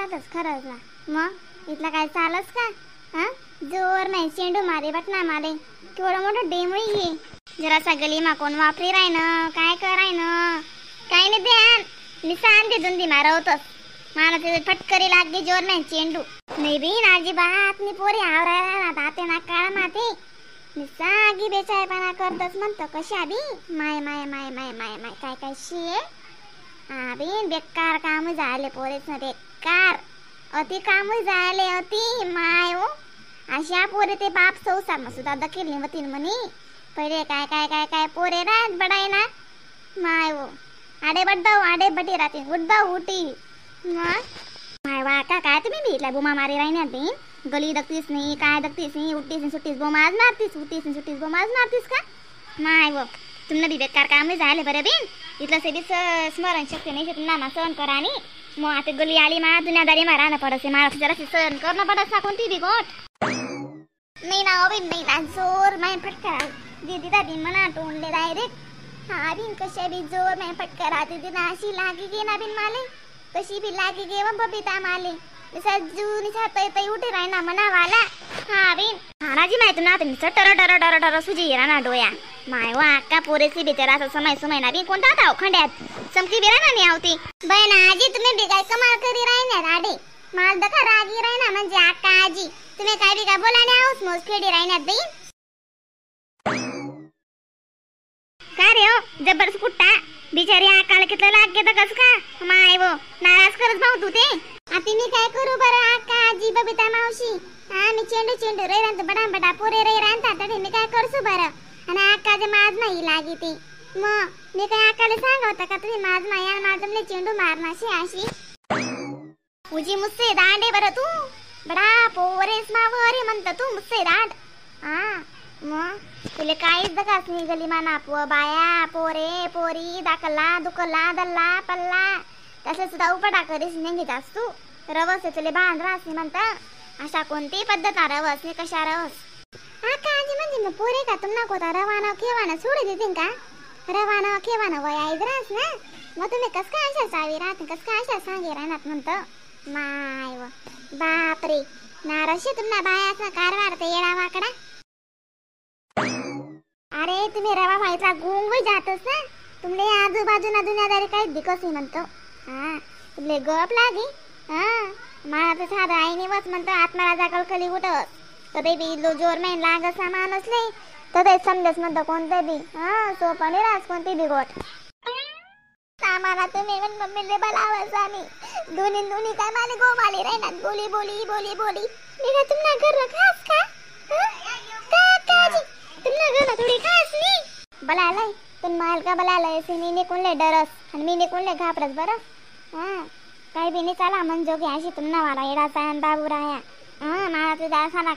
राहतच खरंच ना. मग इथला काय चालस का? हा जोर नाही चेंडू मारे बटना मारे केवढं मोठं डेमळी आहे. जरासा गलीमा कोण वापरी राय ना काय कराय ना काय नाही ध्यान निसान ते दुंदी मारवतस मला ते फटकरी लागली जोर नाही चेंडू नाही बी नाजी बात नि पोरी आवरायला दाते ना काळ माते निसागी बेचायपणा करतस म्हणतो कशा बी माय माय माय माय माय माय काय काय शे आबी बेकार काम झाले पोरेच ना बेकार अति काम झाले अति माय ओ अशा पोरे ते बाप संसार मग सुद्धा दखील निवतीन म्हणी पहिले काय काय काय काय पोरे रात बडाय ना माय ओ आडे बड्डाऊ आडे बटी राहते उड्डाऊ उठी माय वा का काय तुम्ही भेटला बोमा मारे राहण्यात बिन गली दखतीस नाही काय दखतीस नाही उठतीस नाही सुट्टीस बोमा आज मारतीस उठतीस नाही सुट्टीस बोमा आज मारतीस का माय वो तुमनं बी बेकार काम झाले बरं बिन इथलं से स्मरण शक्ती नाही तुमना सहन करा आणि मग आता गली आली मा दुनियादारी मा राहणं पडसे मला जरा सहन करणं पडस ना कोणती बी गोट नाही ना अबिन नाही ना जोर मैं फटका दीदी दादी मना टोंडले डायरेक्ट हा बिन कशा बी जोर मैं फटका राहते ती नाशी लागी गे ना बिन माले कशी बी लागी गे व बबिता माले निसा जू निसा तय तय उठे राय ना मना वाला हा बिन हानाजी माहिती ना तुम्ही टर टर टर टर सुजी राना डोया माय वा अक्का पोरेसी बिचारा असं समय ना बी कोणता था खंड्यात समकी बिरा ना नाही आवती बहन आजी तुम्ही बी काय कमाल करी राहणार आडे माल दखा रागी राहना म्हणजे अक्का आजी तुम्ही काय बी काय बोलाने आहोस मोज खेडी राहणार बी काय रे हो जबरदस्त कुट्टा बिचारी आकाला कितलं लाग घेत कस का माय वो नाराज करत भाऊ तू ते आता मी काय करू बरं अक्का आजी बबिता मावशी हा मी चेंडू चेंडू रे रांत बडा बडा पोरे रे रांता तडे मी काय करसू बरं आणि अक्काचे माज नाही लागी ते मग मी काय अक्काला सांगवता का तुम्ही माज नाही आणि माझमले चेंडू मारनाशी अशी उजी मुझसे दांडे बरं तू बडा पोरेस मावरे म्हणत तू मुझसे दांड हा मग तुले काहीच दकास नाही गली मा नापव बाया पोरे पोरी दाकला दुकला दल्ला पल्ला तसे सुद्धा उपडा करीस नेंगी जास तू रवस तुले बांध रास म्हणता अशा कोणती पद्धत रवस ने कशा रवस आका आजी म्हणजे मग पोरे का तुमना कोता रवाना खेवाना सोड देतीन का रवाना खेवाना वय आयद्रास ना मग तुम्ही कस काय अशा सावी राहते कस काय अशा सांगे राहणार म्हणतं माय व बापरे नाराशी तुमना बायाचा कारभार ते येडा वाकडा अरे तुम्ही रवा व्हायचा गुंग जातस ना तुमले आजूबाजूना दुनियादारी काही दिकसी म्हणतो हा तुमले गप लागी हा मला तर साधं आईने वच म्हणतो आत्माला जागल कली उठस तर बी लो जोर में लाग सामान असले तर ते समजस म्हणतो कोणते बी हा सोपणी रास कोणती बी गोट सामाना तुम्ही पण मम्मीले बोलावस आणि दोन्ही काय माले गो माले राहणार बोली बोली बोली बोली मी का तुमना घर रखास का काजी तुमना घर थोडी खास नी बलालाय तुम माल का बलालाय से मी कोणले डरस आणि मी कोणले घाबरस बरं हा काय बी नाही चला म्हणजे की अशी तुमना वाला एडा सायन बाबू राया हा मला तुझा असा ना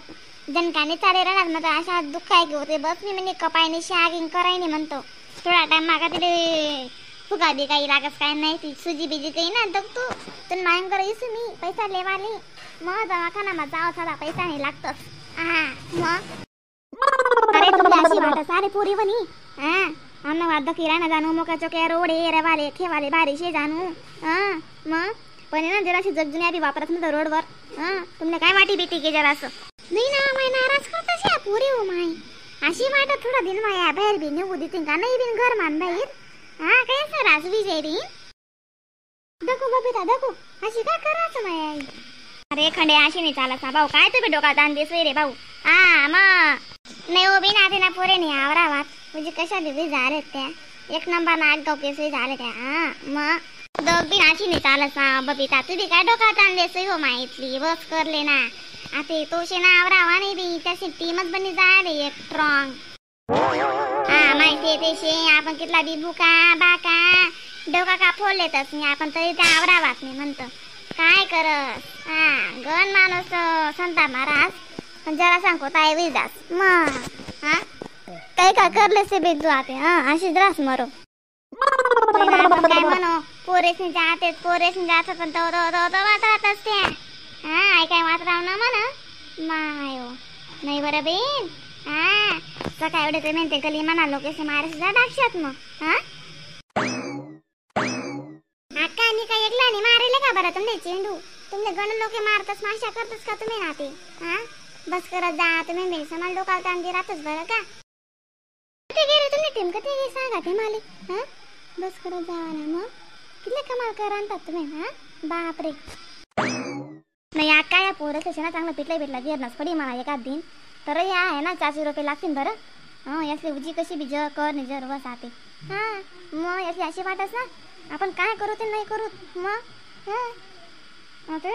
जनकाने चाले राहणार मग अशा दुःख आहे की होते बस मी म्हणजे कपायने शागिंग करायने म्हणतो थोडा टाइम मागा तिथे फुगा बी काही लागस काय नाही ती सुजी बिजी काही ना तर तू मायंग करायस मी पैसा लेवाली मग दवाखाना मग जाव साधा पैसा नाही लागतस हा मग अरे तुला अशी वाटत सारे पुरी बनी हा आम्हाला वाद किराणा जाणू मोका चोके रोडे रवाले खेवाले बारिशे जाणू हा मग पण ना जराशी जगजुन्या बी वापरत म्हणतो रोडवर हा तुमने काय वाटी बेटी के जरासं नाही ना माय नाराज करतस या पुरी हो माय अशी वाटत थोडा दिन माया बाहेर बी निघू देतीन का नाही बिन घर मान बाहेर हा काय सरास विजय री दको बबिता दको अशी काय करायचं माया अरे खंडे अशी नाही चालत ना भाऊ काय तुम्ही डोका दान देस रे भाऊ हा मग नाही हो बी ना ते ना पोरे नाही आवरावात म्हणजे कशा दिवशी झाले त्या एक नंबर ना आठ गाव केस झाले त्या हा मग दग बी अशी नाही चालत ना बबिता तुम्ही काय डोका ताण देस हो माहितली बस करले ना आता तोशे ना आवरावा नाही बी त्याची टीमच बनी झाले एक स्ट्रॉंग हा माहिती तेशे आपण कितला बी बुका बाका डोका का फोडलेतच नाही आपण तरी त्या आवरावाच नाही म्हणतो काय करस हा गण माणूस संता महाराज पण जरा सांगतो ताई विजास मग हा काही का करले से बेजू आते हा अशी द्रास मरो काय म्हणो पोरेसनी जाते पण तो वाटत असते हा काय वाटराव ना म्हणा मायो नाही बरं बेन हा सकाळी एवढे ते म्हणते गली म्हणा लोकेश मारे जा दाक्षात मग हा अक्का काय एकला नाही मारेले का बरं तुमने चेंडू तुमले गण लोक मारतस माशा करतस का तुम्ही नाते हा बस करत जा तुम्ही मी समाल डोकाल तांदी राहतच बरं का ते गेले तुम्ही टीम कधी गे सांगा ते माले हा बस करत जा ना मग किती कमाल करतात तुम्ही हा बाप रे नाही या काय पोरं कशा ना चांगलं पिटला भेटला गिरणच पडी मला एखाद दिन तर या आहे ना 400 रुपये लागतील बरं हां यातली उजी कशी बी जर कर नि जर बस आते हां मग यातली अशी वाटस ना आपण काय करू ते नाही करू मग हां ते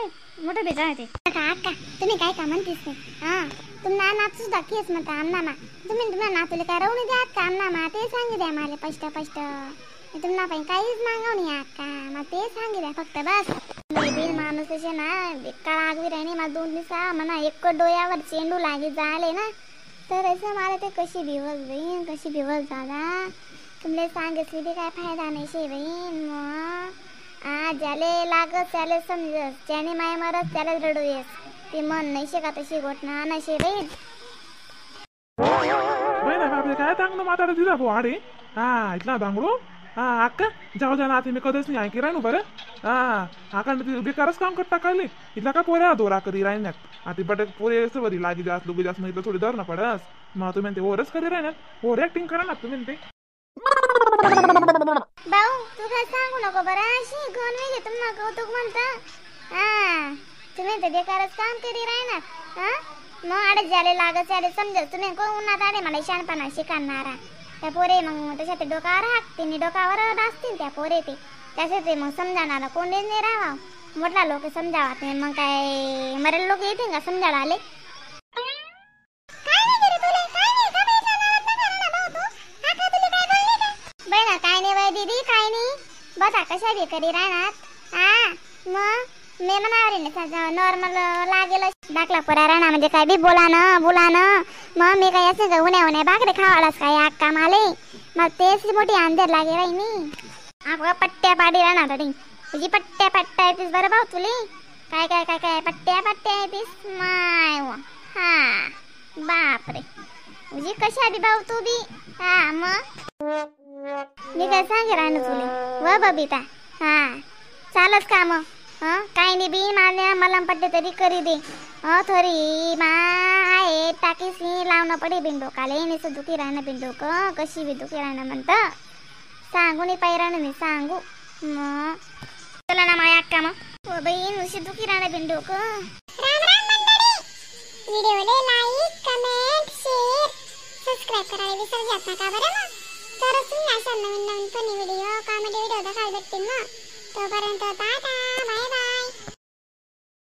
मोठं बेजा आहे ते काका तुम्ही काय का म्हणतेस हां तुम्हाला नाच सुद्धा केस म्हणता अण्णा मा तुम्हाला नातूला काय राहून द्यात का अण्णा मा ते सांगी द्या मला स्पष्ट तुम्हाला पण काहीच मागवणी अक्का मग ते सांगी द्या फक्त बस बिल माणूस असे ना काळ आगवी राहिने मग 2 दिवसा म्हणा एक डोळ्यावर चेंडू लागे झाले ना तर असं मला ते कशी भिवस दादा तुमले सांगितली बी काय फायदा नाही शे बहीण मग ज्याले लागत त्याले समजस ज्याने माय मरत त्याला रडू येस ते मन नाही शे का तशी घटना नाही शे बहीण काय चांगलं माताडा भाऊ आडे हा इथला दांगडू हा अक्का जाऊ द्या ना आता मी कधीच नाही ऐकी राहिनो बरं हा का बेकारच काम करता टाकायले इथला का पोऱ्या दोरा करी राहण्यात आता बट पोरे वरी लागी जास्त लुगी जास्त नाही थोडी धर ना पडस मग तुम्ही ते ओरच करी राहण्यात ओर ऍक्टिंग करा ना तुम्ही ते भाऊ तू काय सांगू नको बरं अशी कोण वेगळे तुम्हाला कौतुक म्हणता हा तुम्ही ते बेकारच काम करी राहणार हा मग आडे झाले लागत झाले समजत तुम्ही कोण उन्हात आले मला शानपणा शिकवणारा त्या पोरे मग तशा ते डोकावर हाकतील डोकावर डासतील त्या पोरे ते त्याचे ते मग समजावणार कोणीच नाही राहा मोठला लोक समजावा ते मग काय मरेल लोक येतील का समजायला आले बघा काय नाही बाई दीदी काय नाही बसा कशा बी करी राहणार हा मग मी म्हणावर नॉर्मल लागेल दाखला पोरा राहणार म्हणजे काय बी बोला ना मग मी काय असं उन्या बाकडे खावालाच काय अक्का माले मग तेच मोठी अंधेर लागे बाई मी आपला पट्ट्या पाडी राहणार तरी तुझी पट्ट्या येतीस बरं भाऊ तुले काय पट्ट्या येतीस माय हा बापरे तुझी कशा बी भाऊ तू बी हा मग मी काय सांगे राहणं तुले व बबिता हा चालच का मग काही नाही बी मला पट्टे तरी करी दे थोडी आहे टाकीसी लावणं पडे बिंडोकाले निसं दुखी राहणं बिंडोक कशी बी दुखी राहणं म्हणतं सांगू नाही पाहिरानं मी सांगू मग चला ना माझ्या अक्का मग हो बाई नुसती दुखी राहणं बिंडोक व्हिडिओला लाईक कमेंट शेअर सबस्क्राईब करायला विसरू जात नका बरं मग तर तुम्ही अशा नवीन फनी व्हिडिओ कॉमेडी व्हिडिओ दाखवायला भेटतील ना तोपर्यंत टाटा.